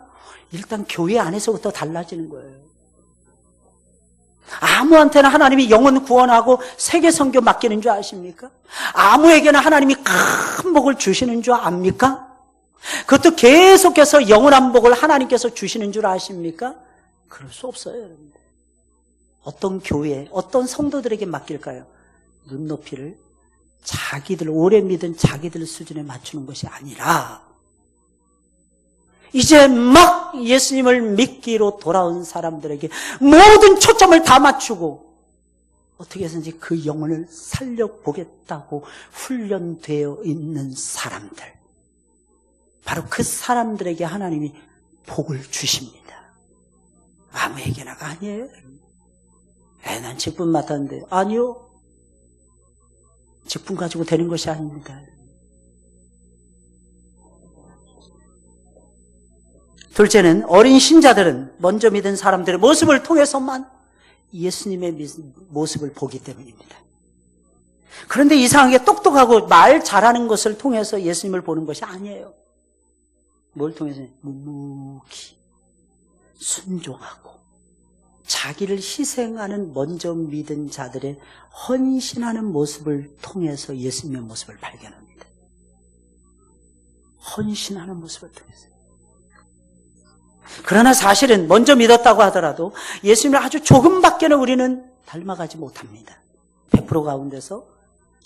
일단 교회 안에서부터 달라지는 거예요. 아무한테나 하나님이 영혼 구원하고 세계 선교 맡기는 줄 아십니까? 아무에게나 하나님이 큰 복을 주시는 줄 압니까? 그것도 계속해서 영원한 복을 하나님께서 주시는 줄 아십니까? 그럴 수 없어요, 여러분. 어떤 교회, 어떤 성도들에게 맡길까요? 눈높이를 자기들, 오래 믿은 자기들 수준에 맞추는 것이 아니라 이제 막 예수님을 믿기로 돌아온 사람들에게 모든 초점을 다 맞추고 어떻게 해서든지 그 영혼을 살려보겠다고 훈련되어 있는 사람들, 바로 그 사람들에게 하나님이 복을 주십니다. 아무에게나가 아니에요. 난 직분 맡았는데. 아니요. 직분 가지고 되는 것이 아닙니다. 둘째는 어린 신자들은 먼저 믿은 사람들의 모습을 통해서만 예수님의 모습을 보기 때문입니다. 그런데 이상하게 똑똑하고 말 잘하는 것을 통해서 예수님을 보는 것이 아니에요. 뭘 통해서? 묵묵히 순종하고 자기를 희생하는 먼저 믿은 자들의 헌신하는 모습을 통해서 예수님의 모습을 발견합니다. 헌신하는 모습을 통해서. 그러나 사실은 먼저 믿었다고 하더라도 예수님을 아주 조금밖에는 우리는 닮아가지 못합니다. 100% 가운데서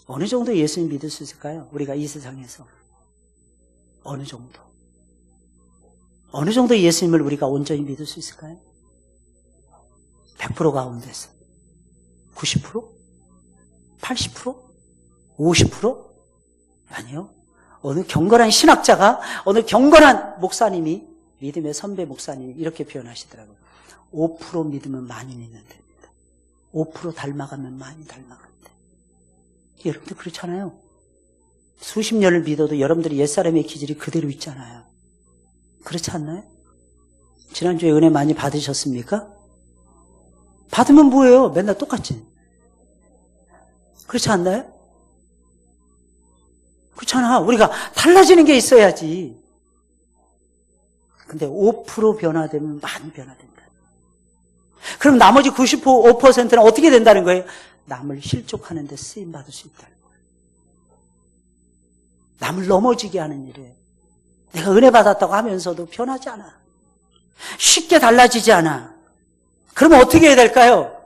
어느 정도 예수님 믿을 수 있을까요? 우리가 이 세상에서 어느 정도? 어느 정도 예수님을 우리가 온전히 믿을 수 있을까요? 100% 가운데서 90%? 80%? 50%? 아니요. 어느 경건한 신학자가, 어느 경건한 목사님이, 믿음의 선배 목사님이 이렇게 표현하시더라고요. 5% 믿으면 많이 믿는 됩니다. 5% 닮아가면 많이 닮아간다. 여러분들 그렇잖아요. 수십 년을 믿어도 여러분들이 옛사람의 기질이 그대로 있잖아요. 그렇지 않나요? 지난주에 은혜 많이 받으셨습니까? 받으면 뭐예요? 맨날 똑같지. 그렇지 않나요? 그렇잖아. 우리가 달라지는 게 있어야지. 근데 5% 변화되면 많이 변화된다. 그럼 나머지 95%는 어떻게 된다는 거예요? 남을 실족하는 데 쓰임받을 수 있다는 거예요. 남을 넘어지게 하는 일에 내가 은혜 받았다고 하면서도 변하지 않아. 쉽게 달라지지 않아. 그러면 어떻게 해야 될까요?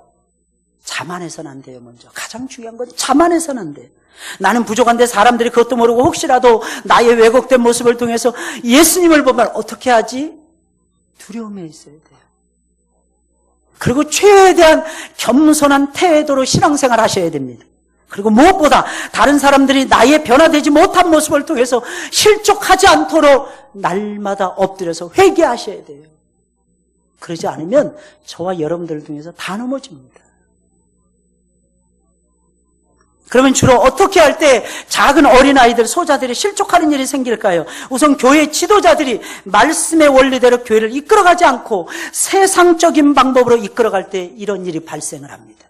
자만해서는 안 돼요. 먼저 가장 중요한 건 자만해서는 안 돼요. 나는 부족한데 사람들이 그것도 모르고 혹시라도 나의 왜곡된 모습을 통해서 예수님을 보면 어떻게 하지? 두려움에 있어야 돼요. 그리고 최대한 겸손한 태도로 신앙생활 하셔야 됩니다. 그리고 무엇보다 다른 사람들이 나의 변화되지 못한 모습을 통해서 실족하지 않도록 날마다 엎드려서 회개하셔야 돼요. 그러지 않으면 저와 여러분들 중에서 다 넘어집니다. 그러면 주로 어떻게 할 때 작은 어린아이들, 소자들이 실족하는 일이 생길까요? 우선 교회 지도자들이 말씀의 원리대로 교회를 이끌어가지 않고 세상적인 방법으로 이끌어갈 때 이런 일이 발생을 합니다.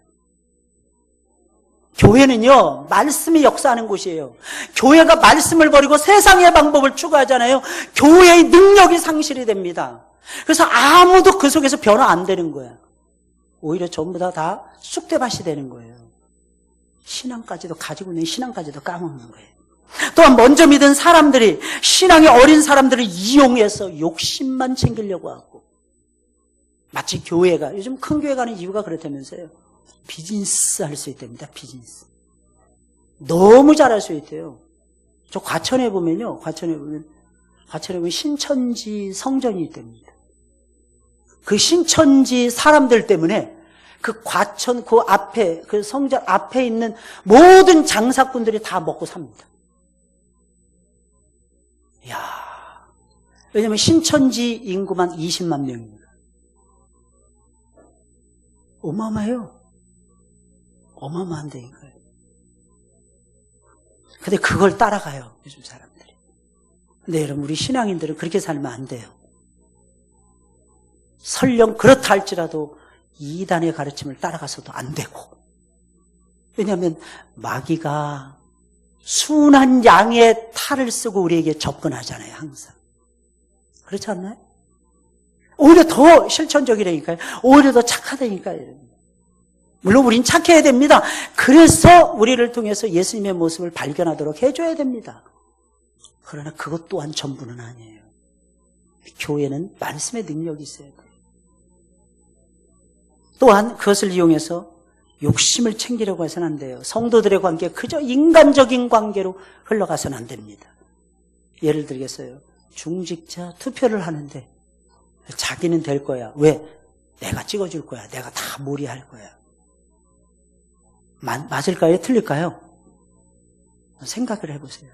교회는요, 말씀이 역사하는 곳이에요. 교회가 말씀을 버리고 세상의 방법을 추구하잖아요. 교회의 능력이 상실이 됩니다. 그래서 아무도 그 속에서 변화 안 되는 거야. 오히려 전부 다 쑥대밭이 되는 거예요. 신앙까지도, 가지고 있는 신앙까지도 까먹는 거예요. 또한 먼저 믿은 사람들이 신앙의 어린 사람들을 이용해서 욕심만 챙기려고 하고, 마치 교회가, 요즘 큰 교회 가는 이유가 그렇다면서요. 비즈니스 할 수 있답니다. 비즈니스. 너무 잘할 수 있대요. 저 과천에 보면 신천지 성전이 있답니다. 그 신천지 사람들 때문에 그 과천 그 앞에, 그 성전 앞에 있는 모든 장사꾼들이 다 먹고 삽니다. 이야. 왜냐면 신천지 인구만 20만 명입니다. 어마어마해요. 어마어마한다니까요. 근데 그걸 따라가요, 요즘 사람들이. 근데 여러분, 우리 신앙인들은 그렇게 살면 안 돼요. 설령 그렇다 할지라도 이단의 가르침을 따라가서도 안 되고. 왜냐하면 마귀가 순한 양의 탈을 쓰고 우리에게 접근하잖아요, 항상. 그렇지 않나요? 오히려 더 실천적이라니까요. 오히려 더 착하다니까요. 물론 우린 착해야 됩니다. 그래서 우리를 통해서 예수님의 모습을 발견하도록 해줘야 됩니다. 그러나 그것 또한 전부는 아니에요. 교회는 말씀의 능력이 있어야 돼요. 또한 그것을 이용해서 욕심을 챙기려고 해서는 안 돼요. 성도들의 관계 그저 인간적인 관계로 흘러가서는 안 됩니다. 예를 들겠어요. 중직자 투표를 하는데 자기는 될 거야. 왜? 내가 찍어줄 거야. 내가 다 몰이할 거야. 맞을까요? 틀릴까요? 생각을 해보세요.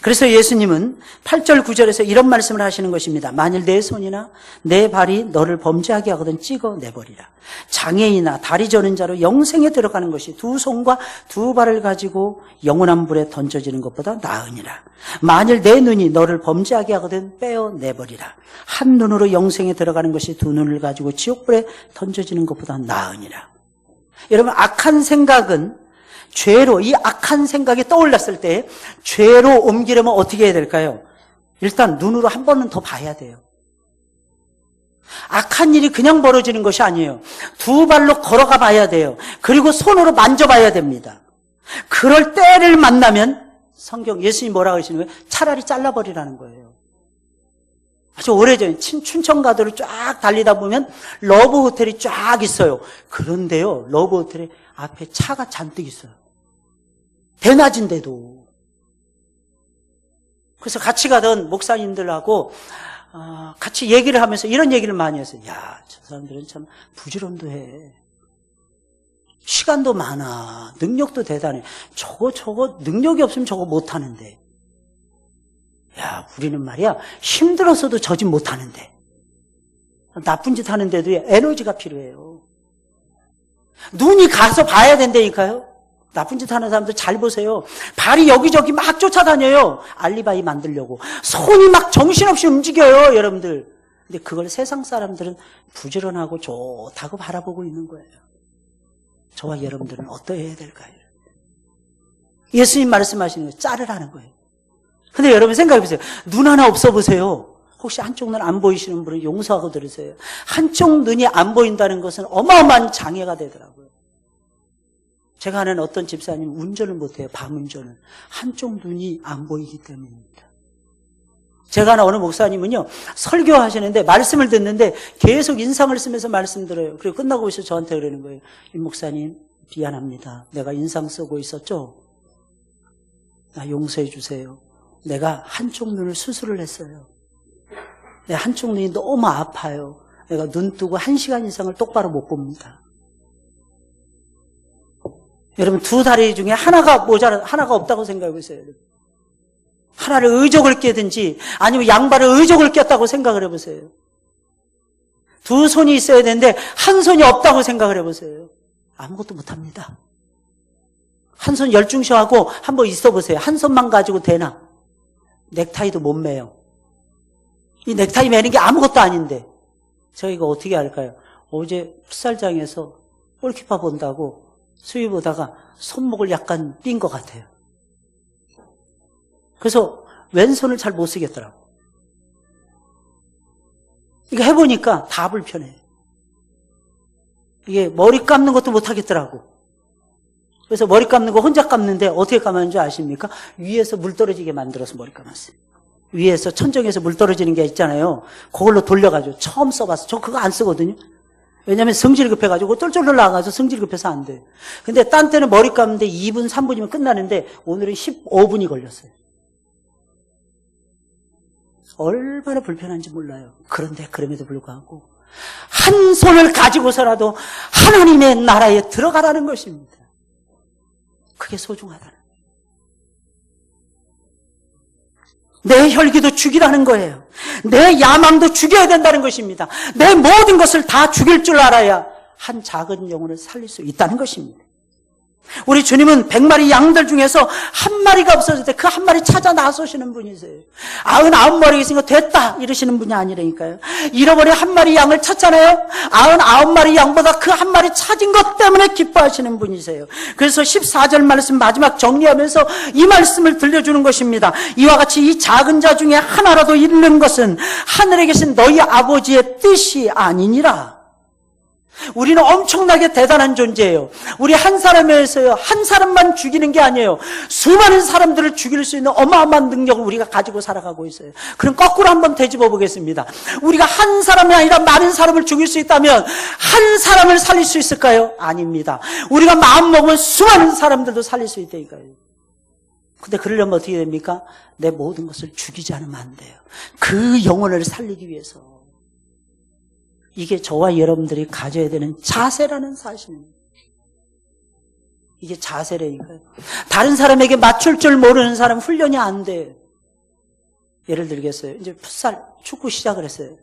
그래서 예수님은 8절 9절에서 이런 말씀을 하시는 것입니다. 만일 내 손이나 내 발이 너를 범죄하게 하거든 찍어내버리라. 장애인이나 다리 저는 자로 영생에 들어가는 것이 두 손과 두 발을 가지고 영원한 불에 던져지는 것보다 나으니라. 만일 내 눈이 너를 범죄하게 하거든 빼어내버리라. 한 눈으로 영생에 들어가는 것이 두 눈을 가지고 지옥불에 던져지는 것보다 나으니라. 여러분, 악한 생각은 죄로, 이 악한 생각이 떠올랐을 때 죄로 옮기려면 어떻게 해야 될까요? 일단 눈으로 한 번은 더 봐야 돼요. 악한 일이 그냥 벌어지는 것이 아니에요. 두 발로 걸어가 봐야 돼요. 그리고 손으로 만져봐야 됩니다. 그럴 때를 만나면 성경 예수님이 뭐라고 하시는 거예요? 차라리 잘라버리라는 거예요. 아주 오래전에 춘천가도를 쫙 달리다 보면 러브 호텔이 쫙 있어요. 그런데요, 러브 호텔에 앞에 차가 잔뜩 있어요. 대낮인데도. 그래서 같이 가던 목사님들하고 같이 얘기를 하면서 이런 얘기를 많이 했어요. 야, 저 사람들은 참 부지런도 해. 시간도 많아. 능력도 대단해. 저거 능력이 없으면 저거 못하는데. 야, 우리는 말이야 힘들어서도 저 짓 못하는데. 나쁜 짓 하는데도 에너지가 필요해요. 눈이 가서 봐야 된다니까요. 나쁜 짓 하는 사람들 잘 보세요. 발이 여기저기 막 쫓아다녀요. 알리바이 만들려고. 손이 막 정신없이 움직여요, 여러분들. 근데 그걸 세상 사람들은 부지런하고 좋다고 바라보고 있는 거예요. 저와 여러분들은 어떠해야 될까요? 예수님 말씀하시는 거예요. 자르라는 거예요. 근데 여러분 생각해 보세요. 눈 하나 없어 보세요. 혹시 한쪽 눈 안 보이시는 분은 용서하고 들으세요. 한쪽 눈이 안 보인다는 것은 어마어마한 장애가 되더라고요. 제가 아는 어떤 집사님 운전을 못해요. 밤운전을. 한쪽 눈이 안 보이기 때문입니다. 제가 아는 어느 목사님은요, 설교하시는데 말씀을 듣는데 계속 인상을 쓰면서 말씀 들어요. 그리고 끝나고 오셔서 저한테 그러는 거예요. 이 목사님 미안합니다. 내가 인상 쓰고 있었죠? 나 용서해 주세요. 내가 한쪽 눈을 수술을 했어요. 내 한쪽 눈이 너무 아파요. 내가 눈 뜨고 1시간 이상을 똑바로 못 봅니다. 여러분, 두 다리 중에 하나가 하나가 없다고 생각해 보세요. 하나를 의족을 깨든지 아니면 양발을 의족을 꼈다고 생각을 해보세요. 두 손이 있어야 되는데 한 손이 없다고 생각을 해보세요. 아무것도 못합니다. 한 손 열중쇼하고 한번 있어 보세요. 한 손만 가지고 되나? 넥타이도 못 매요. 이 넥타이 매는 게 아무것도 아닌데 저희가 어떻게 할까요? 어제 풋살장에서 골키퍼 본다고 수위 보다가 손목을 약간 삔 것 같아요. 그래서 왼손을 잘 못 쓰겠더라고. 이거 해보니까 다 불편해요. 이게 머리 감는 것도 못 하겠더라고. 그래서 머리 감는 거 혼자 감는데 어떻게 감았는 줄 아십니까? 위에서 물 떨어지게 만들어서 머리 감았어요. 위에서 천정에서 물 떨어지는 게 있잖아요. 그걸로 돌려가지고 처음 써봤어요. 저 그거 안 쓰거든요. 왜냐하면 성질 급해가지고 쫄쫄 나가서 성질 급해서 안 돼요. 근데 딴 때는 머리 감는데 2분 3분이면 끝나는데 오늘은 15분이 걸렸어요. 얼마나 불편한지 몰라요. 그런데 그럼에도 불구하고 한 손을 가지고서라도 하나님의 나라에 들어가라는 것입니다. 그게 소중하다는 거예요. 내 혈기도 죽이라는 거예요. 내 야망도 죽여야 된다는 것입니다. 내 모든 것을 다 죽일 줄 알아야 한 작은 영혼을 살릴 수 있다는 것입니다. 우리 주님은 100마리 양들 중에서 한 마리가 없어질 때 그 한 마리 찾아 나서시는 분이세요. 99마리 있으니까 됐다 이러시는 분이 아니라니까요. 잃어버린 한 마리 양을 찾잖아요. 99마리 양보다 그 한 마리 찾은 것 때문에 기뻐하시는 분이세요. 그래서 14절 말씀 마지막 정리하면서 이 말씀을 들려주는 것입니다. 이와 같이 이 작은 자 중에 하나라도 잃는 것은 하늘에 계신 너희 아버지의 뜻이 아니니라. 우리는 엄청나게 대단한 존재예요. 우리 한 사람에서요, 한 사람만 죽이는 게 아니에요. 수많은 사람들을 죽일 수 있는 어마어마한 능력을 우리가 가지고 살아가고 있어요. 그럼 거꾸로 한번 되짚어 보겠습니다. 우리가 한 사람이 아니라 많은 사람을 죽일 수 있다면 한 사람을 살릴 수 있을까요? 아닙니다. 우리가 마음 먹으면 수많은 사람들도 살릴 수 있다니까요. 근데 그러려면 어떻게 됩니까? 내 모든 것을 죽이지 않으면 안 돼요. 그 영혼을 살리기 위해서. 이게 저와 여러분들이 가져야 되는 자세라는 사실입니다. 이게 자세라니까요. 다른 사람에게 맞출 줄 모르는 사람 훈련이 안 돼요. 예를 들겠어요. 이제 풋살, 축구 시작을 했어요.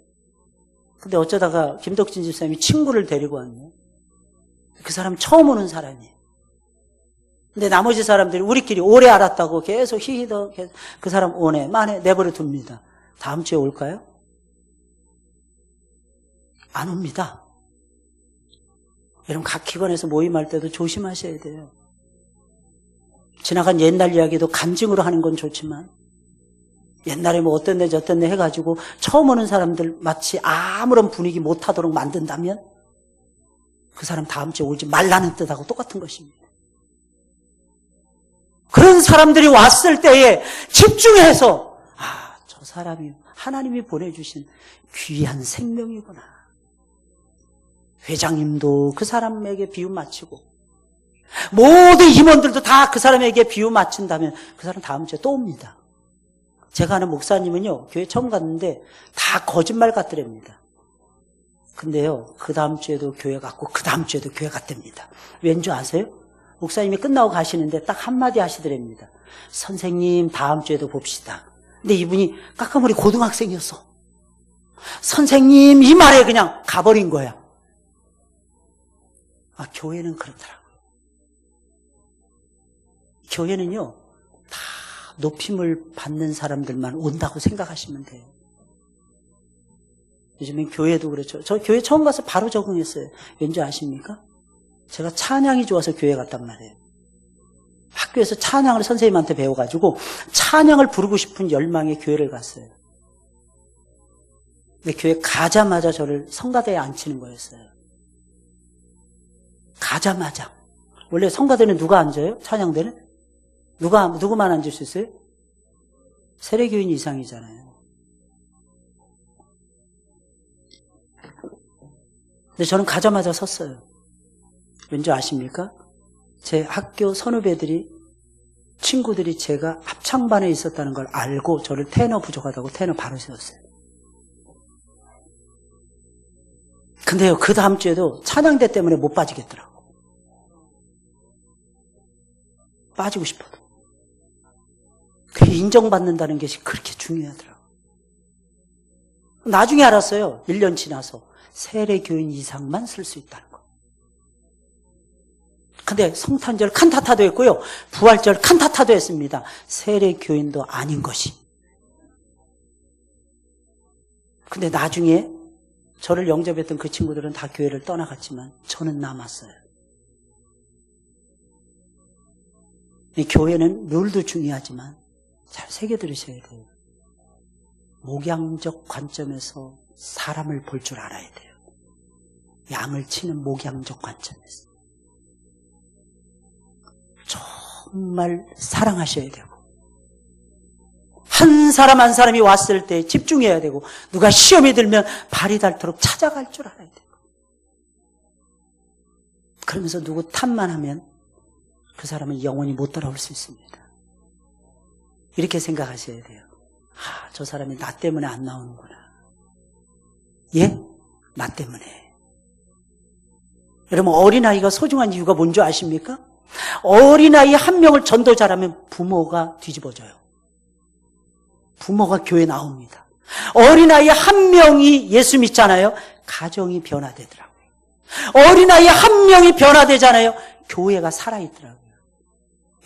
근데 어쩌다가 김덕진 집사님이 친구를 데리고 왔네요. 그 사람 처음 오는 사람이에요. 근데 나머지 사람들이 우리끼리 오래 알았다고 계속 히히더 그 사람 오네 만에 내버려 둡니다. 다음 주에 올까요? 안 옵니다. 여러분 각 기관에서 모임할 때도 조심하셔야 돼요. 지나간 옛날 이야기도 간증으로 하는 건 좋지만 옛날에 뭐 어떤 데 저떤 데 해가지고 처음 오는 사람들 마치 아무런 분위기 못하도록 만든다면 그 사람 다음 주에 오지 말라는 뜻하고 똑같은 것입니다. 그런 사람들이 왔을 때에 집중해서 저 사람이 하나님이 보내주신 귀한 생명이구나. 회장님도 그 사람에게 비유 맞추고 모든 임원들도 다 그 사람에게 비유 맞춘다면 그 사람 다음 주에 또 옵니다. 제가 아는 목사님은요, 교회 처음 갔는데 다 거짓말 같더랍니다. 근데요, 그 다음 주에도 교회 갔고 그 다음 주에도 교회 갔답니다. 왠지 아세요? 목사님이 끝나고 가시는데 딱 한마디 하시더랍니다. 선생님 다음 주에도 봅시다. 근데 이분이 까까머리 고등학생이었어. 선생님 이 말에 그냥 가버린 거야. 교회는 그렇더라고요. 교회는요, 다 높임을 받는 사람들만 온다고 생각하시면 돼요. 요즘엔 교회도 그렇죠. 저 교회 처음 가서 바로 적응했어요. 왠지 아십니까? 제가 찬양이 좋아서 교회 갔단 말이에요. 학교에서 찬양을 선생님한테 배워가지고 찬양을 부르고 싶은 열망에 교회를 갔어요. 근데 교회 가자마자 저를 성가대에 앉히는 거였어요. 가자마자. 원래 성가대는 누가 앉아요? 찬양대는? 누구만 앉을 수 있어요? 세례교인 이상이잖아요. 근데 저는 가자마자 섰어요. 왠지 아십니까? 제 학교 선후배들이, 친구들이 제가 합창반에 있었다는 걸 알고 저를 테너 부족하다고 테너 바로 세웠어요. 근데요, 그 다음 주에도 찬양대 때문에 못 빠지겠더라고. 빠지고 싶어도. 그게 인정받는다는 것이 그렇게 중요하더라고. 나중에 알았어요. 1년 지나서 세례교인 이상만 쓸 수 있다는 거. 근데 성탄절 칸타타도 했고요. 부활절 칸타타도 했습니다. 세례교인도 아닌 것이. 근데 나중에 저를 영접했던 그 친구들은 다 교회를 떠나갔지만 저는 남았어요. 이 교회는 룰도 중요하지만 잘 새겨들으셔야 돼요. 목양적 관점에서 사람을 볼 줄 알아야 돼요. 양을 치는 목양적 관점에서. 정말 사랑하셔야 되고 한 사람 한 사람이 왔을 때 집중해야 되고 누가 시험이 들면 발이 닳도록 찾아갈 줄 알아야 되고 그러면서 누구 탓만 하면 그 사람은 영원히 못 따라올 수 있습니다. 이렇게 생각하셔야 돼요. 저 사람이 나 때문에 안 나오는구나. 예? 나 때문에. 여러분 어린아이가 소중한 이유가 뭔지 아십니까? 어린아이 한 명을 전도자라면 부모가 뒤집어져요. 부모가 교회 나옵니다. 어린아이 한 명이 예수 믿잖아요. 가정이 변화되더라고요. 어린아이 한 명이 변화되잖아요. 교회가 살아있더라고요.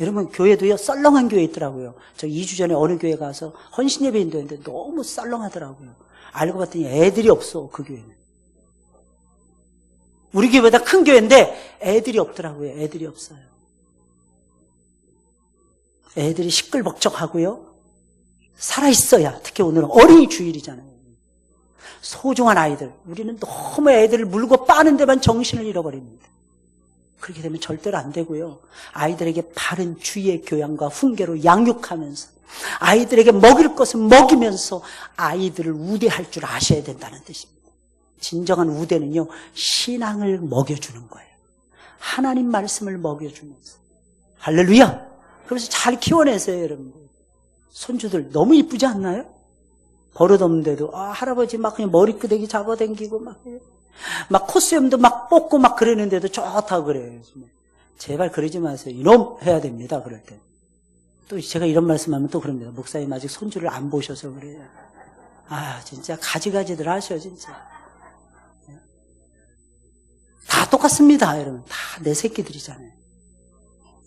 여러분 교회도요 썰렁한 교회 있더라고요. 저 2주 전에 어느 교회 가서 헌신 예배 인도했는데 너무 썰렁하더라고요. 알고 봤더니 애들이 없어. 그 교회는. 우리 교회보다 큰 교회인데 애들이 없더라고요. 애들이 없어요. 애들이 시끌벅적하고요. 살아있어야. 특히 오늘은 어린이 주일이잖아요. 소중한 아이들. 우리는 너무 애들을 물고 빠는 데만 정신을 잃어버립니다. 그렇게 되면 절대로 안 되고요. 아이들에게 바른 주의 교양과 훈계로 양육하면서 아이들에게 먹일 것은 먹이면서 아이들을 우대할 줄 아셔야 된다는 뜻입니다. 진정한 우대는요. 신앙을 먹여주는 거예요. 하나님 말씀을 먹여주면서. 할렐루야. 그래서 잘 키워내세요. 여러분들. 손주들 너무 이쁘지 않나요? 버릇없는데도 할아버지 막 그냥 머리끄댕이 잡아당기고 막 콧수염도 막 뽑고 막 그러는데도 좋다고 그래요. 제발 그러지 마세요. 이놈 해야 됩니다. 그럴 때. 또 제가 이런 말씀하면 또 그럽니다. 목사님 아직 손주를 안 보셔서 그래요. 아, 진짜 가지가지들 하셔, 진짜. 다 똑같습니다, 여러분. 다 내 새끼들이잖아요.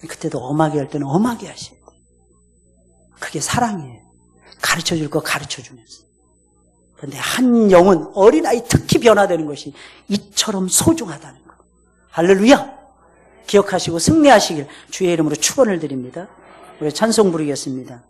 그때도 엄하게 할 때는 엄하게 하셔야 돼요. 그게 사랑이에요. 가르쳐줄 거 가르쳐주면서. 그런데 한 영혼, 어린아이 특히 변화되는 것이 이처럼 소중하다는 거. 할렐루야! 기억하시고 승리하시길 주의 이름으로 축원을 드립니다. 우리 찬송 부르겠습니다.